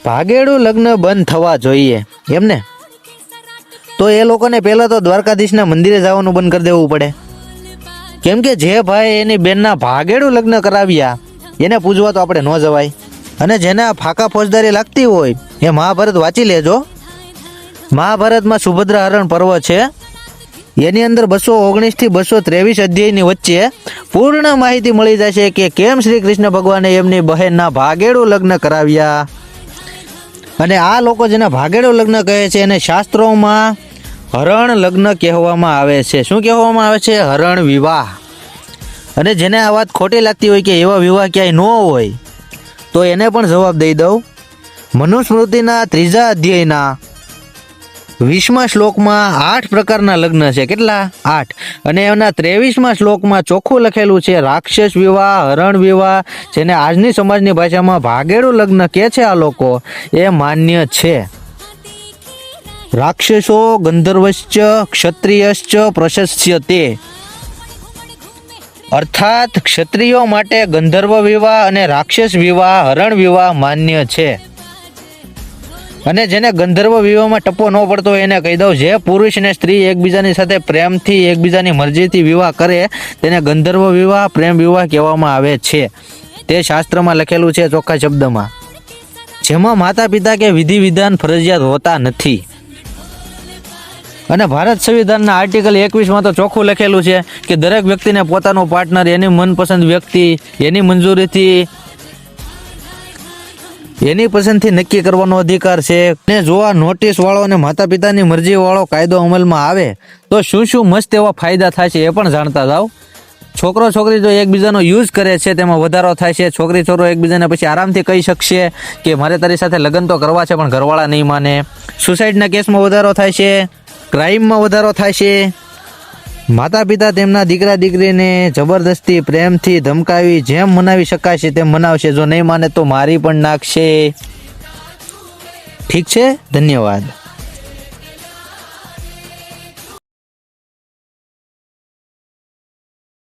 ભાગેડું લગ્ન બંધ થવા જોઈએ એમને? તો એ લોકોને પહેલાં તો દ્વારકાધીશના મંદિરે જવાનું બંધ કરી દેવું પડે. કેમ કે જે ભાઈ એની બેનના ભાગેડું લગ્ન કરાવ્યા એને પૂજવા તો આપણે ન જવાય. અને જેને આ ફાકા ફોજદારી લાગતી હોય એ મહાભારત વાંચી લેજો. મહાભારતમાં સુભદ્રા હરણ પર્વ છે, એની અંદર 219 થી 223 અધ્યાયની વચ્ચે પૂર્ણ માહિતી મળી જશે કે કેમ શ્રી કૃષ્ણ ભગવાને એમની બહેનના ભાગેડું લગ્ન કરાવ્યા. અને આ લોકો જેના ભાગેડું લગ્ન કહે છે એને શાસ્ત્રોમાં હરણ લગ્ન કહેવામાં આવે છે. શું કહેવામાં આવે છે? હરણ વિવાહ. અને જેને આ વાત ખોટી લાગતી હોય કે એવા વિવાહ ક્યાંય ન હોય તો એને પણ જવાબ દઈ દઉં. મનુસ્મૃતિના 3 અધ્યાયના 20મા શ્લોકમાં 8 પ્રકારના લગ્ન છે. કેટલા? 8. અને એના 23મા શ્લોકમાં ચોખ્ખું લખેલું છે રાક્ષસ વિવાહ, હરણ વિવાહ, જેને આજની સમાજની ભાષામાં ભાગેડું લગ્ન કહે છે આ લોકો, એ માન્ય છે. રાક્ષસો ગંધર્વશ્ચ ક્ષત્રિયશ્ચ પ્રશસ્યતે, અર્થાત ક્ષત્રિયો માટે ગંધર્વ વિવાહ અને રાક્ષસ વિવાહ, હરણ વિવાહ માન્ય છે. અને જેને ગંધર્વ વિવાહમાં ટપ્પો ન પડતો એને કહી દઉં, જે પુરુષ અને સ્ત્રી એકબીજાની સાથે પ્રેમથી એકબીજાની મરજીથી વિવાહ કરે તેને ગંધર્વ વિવાહ, પ્રેમ વિવાહ કહેવામાં આવે છે. તે શાસ્ત્રમાં લખેલું છે ચોખ્ખા શબ્દમાં, જેમાં માતા પિતા કે વિધિ વિધાન ફરજિયાત હોતા નથી. અને ભારત સંવિધાનના આર્ટિકલ 21માં તો ચોખ્ખું લખેલું છે કે દરેક વ્યક્તિને પોતાનો પાર્ટનર એની મનપસંદ વ્યક્તિ એની મંજૂરીથી એની પસંદથી નક્કી કરવાનો અધિકાર છે. ને જો આ નોટિસ વાળો અને માતા પિતાની મરજી વાળો કાયદો અમલમાં આવે તો શું શું મસ્ત એવા ફાયદા થાય છે એ પણ જાણતા જાઓ. છોકરો છોકરી જો એકબીજાનો યુઝ કરે છે તેમાં વધારો થાય છે. છોકરી છોકરો એકબીજાને પછી આરામથી કહી શકશે કે મારે તારી સાથે લગ્ન તો કરવા છે પણ ઘરવાળા નહીં માને. સુસાઇડના કેસમાં વધારો થાય છે, ક્રાઇમમાં વધારો થાય છે. માતા પિતા તેમના દીકરા દીકરીને જબરદસ્તી પ્રેમથી ધમકાવી જેમ મનાવી શકાય છે તેમ મનાવશે. જો નહીં માને તો મારી પણ નાખશે. ઠીક છે, ધન્યવાદ.